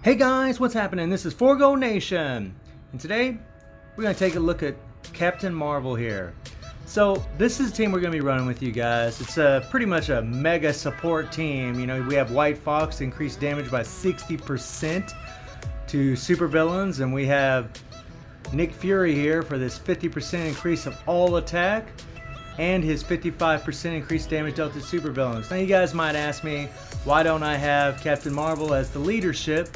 Hey guys, what's happening? This is Forgo Nation, and today we're going to take a look at Captain Marvel here. So this is the team we're going to be running with you guys. It's pretty much a mega support team. You know, we have White Fox to increase damage by 60% to supervillains, and we have Nick Fury here for this 50% increase of all attack and his 55% increased damage dealt to supervillains. Now you guys might ask me, why don't I have Captain Marvel as the leadership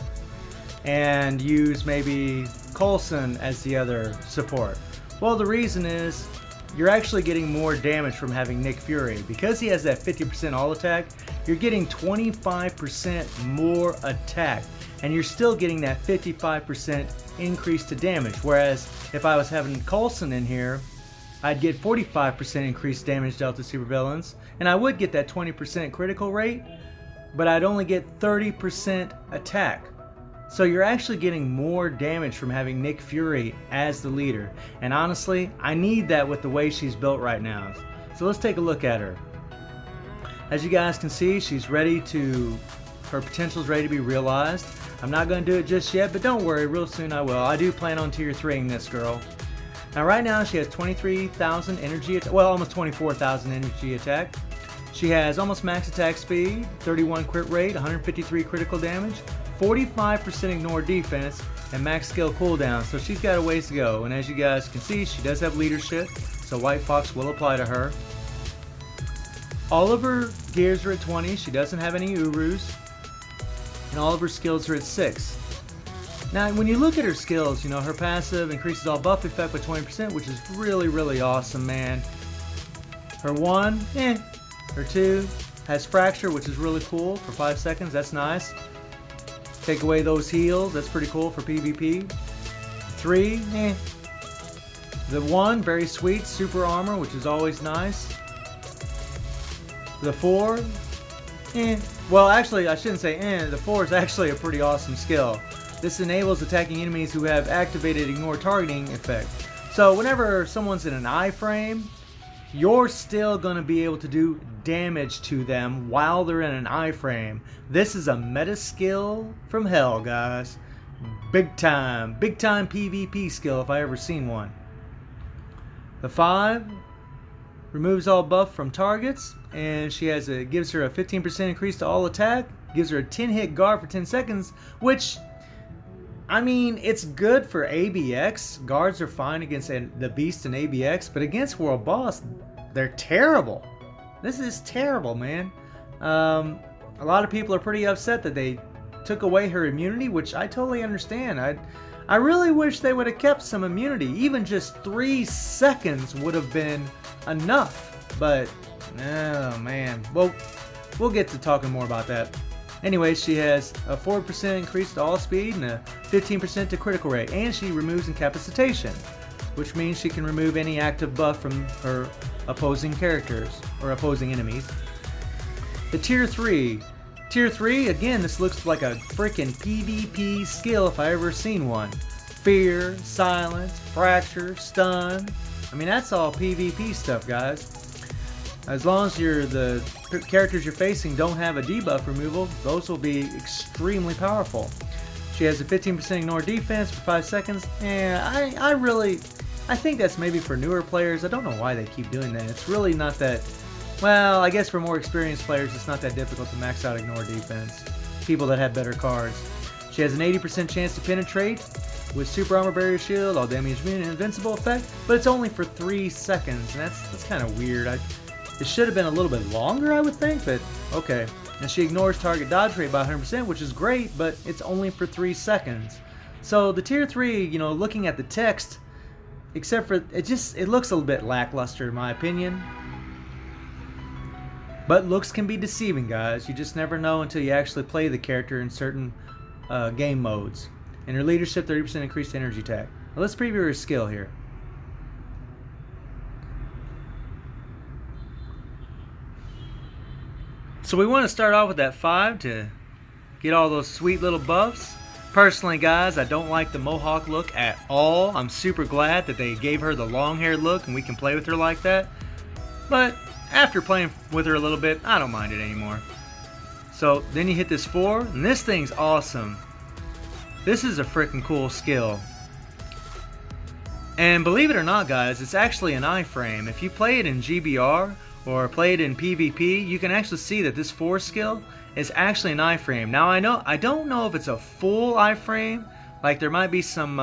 and use maybe Coulson as the other support? Well, the reason is you're actually getting more damage from having Nick Fury. Because he has that 50% all attack, you're getting 25% more attack, and you're still getting that 55% increase to damage. Whereas if I was having Coulson in here, I'd get 45% increased damage dealt to supervillains, and I would get that 20% critical rate, but I'd only get 30% attack. So you're actually getting more damage from having Nick Fury as the leader. And honestly, I need that with the way she's built right now. So let's take a look at her. As you guys can see, she's ready to, her potential is ready to be realized. I'm not going to do it just yet, but don't worry, real soon I will. I do plan on tier 3ing this girl. Now right now she has 23,000 energy, well, almost 24,000 energy attack. She has almost max attack speed, 31 crit rate, 153 critical damage, 45% ignore defense, and max skill cooldown. So she's got a ways to go. And as you guys can see, she does have leadership, so White Fox will apply to her. All of her gears are at 20. She doesn't have any Urus, and all of her skills are at 6. Now, when you look at her skills, you know, her passive increases all buff effect by 20%, which is really awesome, man. Her 1, Her 2 has fracture, which is really cool for 5 seconds. That's nice. Take away those heals. That's pretty cool for PvP. 3, The 1, very sweet. Super armor, which is always nice. The 4, Well, actually, I shouldn't say The 4 is actually a pretty awesome skill. This enables attacking enemies who have activated ignore targeting effect. So whenever someone's in an iframe, you're still going to be able to do damage to them while they're in an iframe. This is a meta skill from hell, guys. Big time PvP skill if I ever seen one. The 5 removes all buff from targets, and she has gives her a 15% increase to all attack, gives her a 10-hit guard for 10 seconds, which, I mean, it's good for ABX. Guards are fine against the Beast and ABX, but against World Boss, they're terrible. This is terrible, man. A lot of people are pretty upset that they took away her immunity, which I totally understand. I really wish they would have kept some immunity. Even just 3 seconds would have been enough. But, oh man. Well, we'll get to talking more about that. Anyway, she has a 4% increase to all speed and a 15% to critical rate, and she removes incapacitation, which means she can remove any active buff from her opposing characters or opposing enemies. The tier 3. Tier 3, again, this looks like a freaking PvP skill if I ever seen one. Fear, silence, fracture, stun. I mean, that's all PvP stuff, guys. As long as the characters you're facing don't have a debuff removal, those will be extremely powerful. She has a 15% ignore defense for 5 seconds. I think that's maybe for newer players. I don't know why they keep doing that. It's really not that, well, I guess for more experienced players, it's not that difficult to max out ignore defense. People that have better cards. She has an 80% chance to penetrate with super armor, barrier shield, all damage immune, and invincible effect, but it's only for 3 seconds, and that's kind of weird. It should have been a little bit longer, I would think, but okay. And she ignores target dodge rate by 100%, which is great, but it's only for 3 seconds. So the tier 3, you know, looking at the text, except for it looks a little bit lackluster in my opinion. But looks can be deceiving, guys. You just never know until you actually play the character in certain game modes. And her leadership, 30% increased energy attack. Now let's preview her skill here. So we want to start off with that 5 to get all those sweet little buffs. Personally, guys, I don't like the mohawk look at all. I'm super glad that they gave her the long hair look and we can play with her like that. But after playing with her a little bit, I don't mind it anymore. So then you hit this 4, and this thing's awesome. This is a freaking cool skill. And believe it or not, guys, it's actually an iframe. If you play it in GBR or play it in PvP, you can actually see that this 4 skill is actually an iframe. Now I don't know if it's a full iframe, like there might be some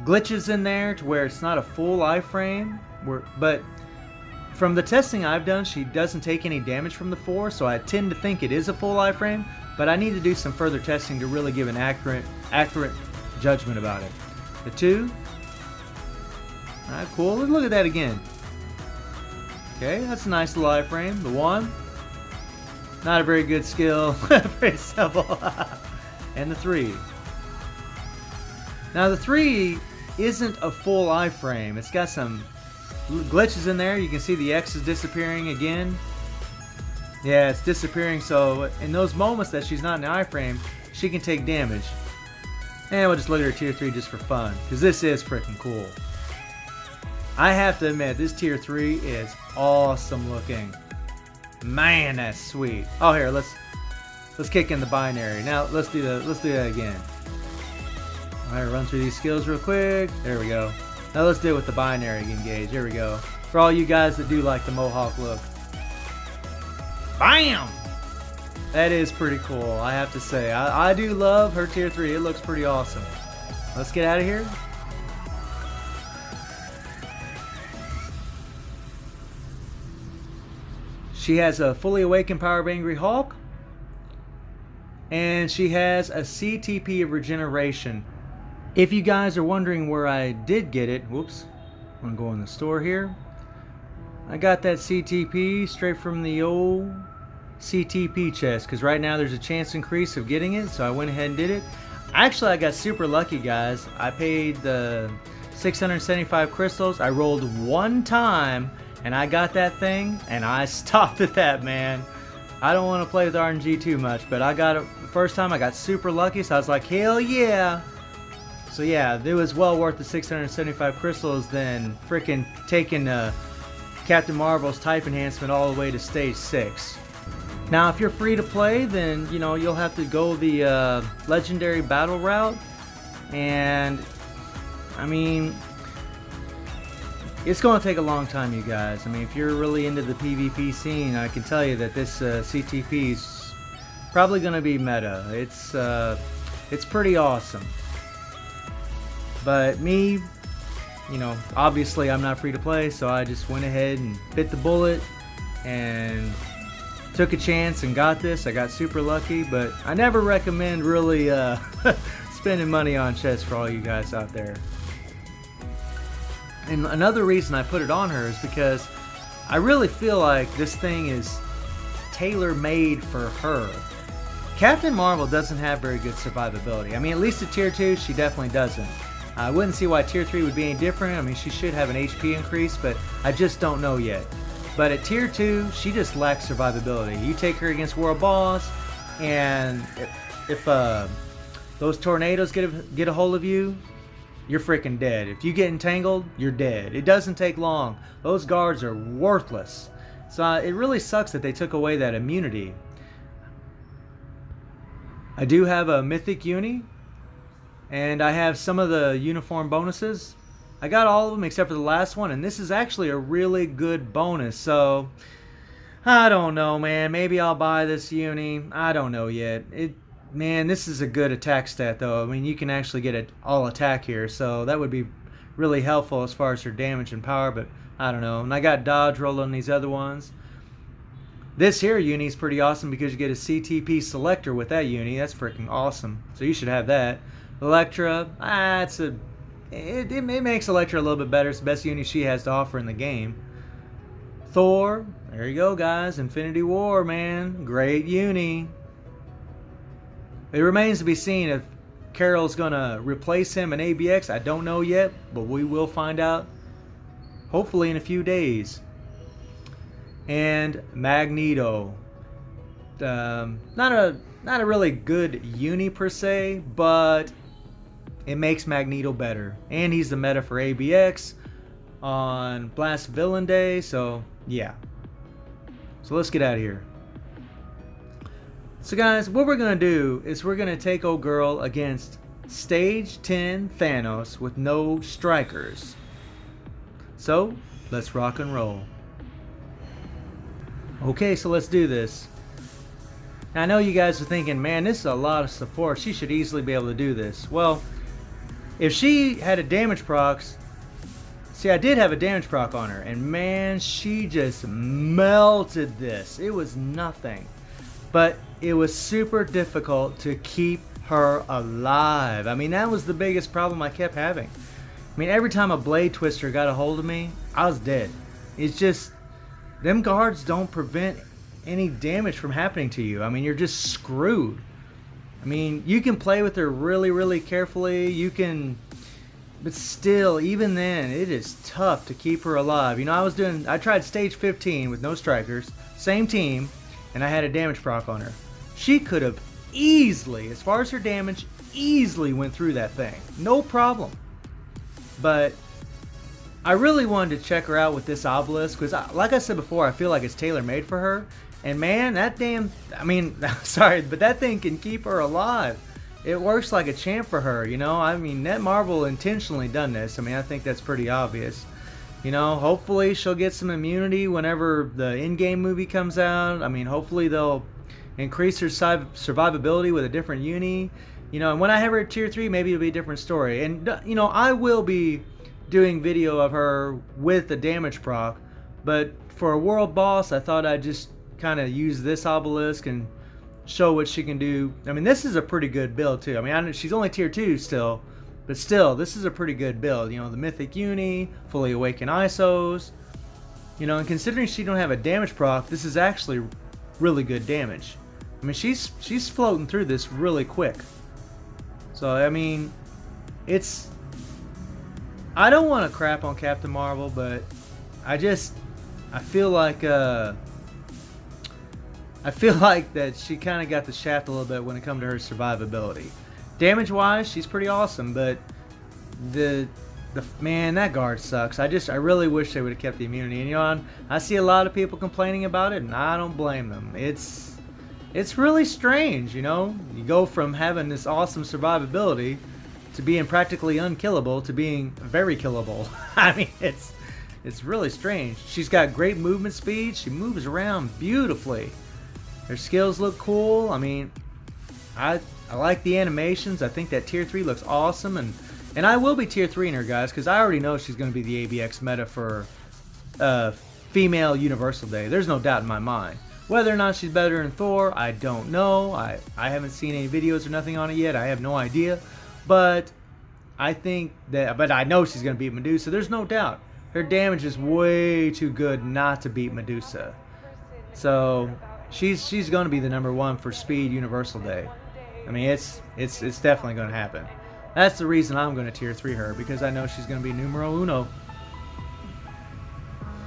glitches in there to where it's not a full iframe, but from the testing I've done, she doesn't take any damage from the 4, so I tend to think it is a full iframe, but I need to do some further testing to really give an accurate judgment about it. The 2. Alright, cool. Let's look at that again. Okay, that's a nice little iframe. The 1. Not a very good skill. Very simple. And the 3. Now the 3 isn't a full iframe. It's got some glitches in there. You can see the X is disappearing again. Yeah, it's disappearing, so in those moments that she's not in the iframe, she can take damage. And we'll just look at her tier 3 just for fun, because this is freaking cool. I have to admit, this tier 3 is awesome looking. Man, that's sweet. Oh, here, let's kick in the binary. Now let's do that again. All right, run through these skills real quick. There we go. Now let's do it with the binary engage. There we go. For all you guys that do like the mohawk look. Bam! That is pretty cool, I have to say. I do love her tier 3. It looks pretty awesome. Let's get out of here. She has a fully awakened power of Angry Hulk. And she has a CTP of regeneration. If you guys are wondering where I did get it, whoops, I'm gonna go in the store here. I got that CTP straight from the old CTP chest, because right now there's a chance increase of getting it, so I went ahead and did it. Actually, I got super lucky, guys. I paid the 675 crystals. I rolled 1 time and I got that thing, and I stopped at that, man. I don't want to play with RNG too much, but I got it the first time. I got super lucky, so I was like, hell yeah. So yeah, it was well worth the 675 crystals than freaking taking Captain Marvel's type enhancement all the way to stage 6. Now, if you're free to play, then you know you'll have to go the legendary battle route, and I mean, it's going to take a long time, you guys. I mean, if you're really into the PvP scene, I can tell you that this CTP is probably going to be meta. It's pretty awesome. But me, you know, obviously I'm not free to play, so I just went ahead and bit the bullet and took a chance and got this. I got super lucky, but I never recommend really spending money on chests for all you guys out there. And another reason I put it on her is because I really feel like this thing is tailor-made for her. Captain Marvel doesn't have very good survivability. I mean, at least at tier 2, she definitely doesn't. I wouldn't see why tier 3 would be any different. I mean, she should have an HP increase, but I just don't know yet. But at tier 2, she just lacks survivability. You take her against World Boss, and if those tornadoes get a hold of you, you're freaking dead. If you get entangled, you're dead. It doesn't take long. Those guards are worthless. So it really sucks that they took away that immunity. I do have a Mythic Uni, and I have some of the uniform bonuses. I got all of them except for the last one, and this is actually a really good bonus. So I don't know, man. Maybe I'll buy this uni. I don't know yet. Man, this is a good attack stat, though. I mean, you can actually get it all attack here, so that would be really helpful as far as her damage and power, but I don't know. And I got dodge roll on these other ones. This here uni is pretty awesome because you get a CTP selector with that uni. That's freaking awesome. So you should have that. Elektra, it makes Elektra a little bit better. It's the best uni she has to offer in the game. Thor, there you go, guys. Infinity War, man. Great uni. It remains to be seen if Carol's going to replace him in ABX. I don't know yet, but we will find out hopefully in a few days. And Magneto. Not a really good uni per se, but it makes Magneto better. And he's the meta for ABX on Blast Villain Day, so yeah. So let's get out of here. So guys, what we're going to do is we're going to take old girl against Stage 10 Thanos with no strikers. So, let's rock and roll. Okay, so let's do this. Now, I know you guys are thinking, man, this is a lot of support. She should easily be able to do this. Well, if she had a damage proc, see, I did have a damage proc on her, and man, she just melted this. It was nothing. But it was super difficult to keep her alive. I mean, that was the biggest problem I kept having. I mean, every time a blade twister got a hold of me, I was dead. It's just, them guards don't prevent any damage from happening to you. I mean, you're just screwed. I mean, you can play with her really, really carefully. You can, but still, even then, it is tough to keep her alive. You know, I tried stage 15 with no strikers, same team, and I had a damage proc on her. She could have easily, as far as her damage, easily went through that thing. No problem. But I really wanted to check her out with this obelisk because, like I said before, I feel like it's tailor-made for her. And man, that damn, I mean, sorry, but that thing can keep her alive. It works like a champ for her, you know? I mean, Netmarble intentionally done this. I mean, I think that's pretty obvious. You know, hopefully she'll get some immunity whenever the in-game movie comes out. I mean, hopefully they'll increase her survivability with a different uni. You know, and when I have her at tier 3, maybe it'll be a different story. And, you know, I will be doing video of her with the damage proc. But for a world boss, I thought I'd just kind of use this obelisk and show what she can do. I mean, this is a pretty good build, too. I mean, she's only tier 2 still. But still, this is a pretty good build. You know, the Mythic Uni, Fully Awakened ISOs. You know, and considering she don't have a damage proc, this is actually really good damage. I mean, she's floating through this really quick. So, I mean, it's... I don't want to crap on Captain Marvel, but I feel like that she kind of got the shaft a little bit when it comes to her survivability. Damage-wise, she's pretty awesome, but man, that guard sucks. I really wish they would have kept the immunity. And you know, I see a lot of people complaining about it, and I don't blame them. It's really strange, you know. You go from having this awesome survivability to being practically unkillable to being very killable. I mean, it's really strange. She's got great movement speed. She moves around beautifully. Her skills look cool. I mean, I like the animations. I think that tier 3 looks awesome, and I will be tier 3 in her, guys, because I already know she's going to be the ABX meta for female Universal Day. There's no doubt in my mind. Whether or not she's better than Thor, I don't know. I haven't seen any videos or nothing on it yet. I have no idea. But I think that, but I know she's going to beat Medusa. There's no doubt. Her damage is way too good not to beat Medusa. So she's going to be the #1 for Speed Universal Day. I mean, it's definitely going to happen. That's the reason I'm going to tier 3 her, because I know she's going to be numero uno.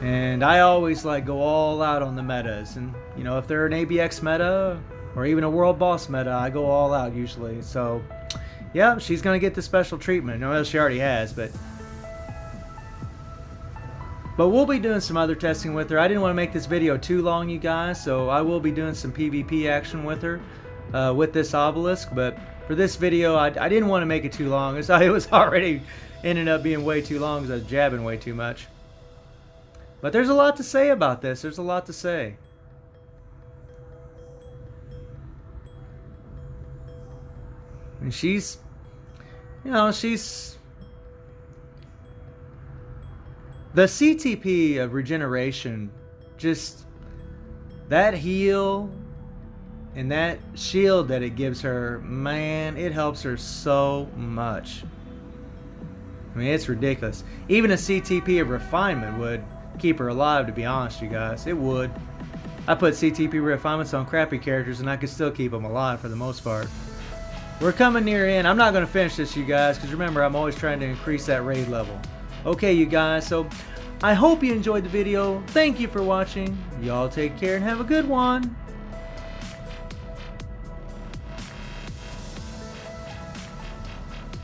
And I always go all out on the metas, and you know, if they're an ABX meta or even a world boss meta, I go all out usually. So yeah, she's going to get the special treatment. No, she already has, but we'll be doing some other testing with her. I didn't want to make this video too long, you guys, so I will be doing some PvP action with her with this obelisk. But for this video, I didn't want to make it too long. It was already ended up being way too long because I was jabbing way too much. But there's a lot to say about this. There's a lot to say. And she's, you know, she's... The CTP of regeneration, just that heal and that shield that it gives her, man, it helps her so much. I mean, it's ridiculous. Even a CTP of refinement would keep her alive, to be honest, you guys. It would. I put CTP refinements on crappy characters and I could still keep them alive for the most part. We're coming near in. I'm not going to finish this, you guys, because remember, I'm always trying to increase that raid level. Okay, you guys, so I hope you enjoyed the video. Thank you for watching. Y'all take care and have a good one.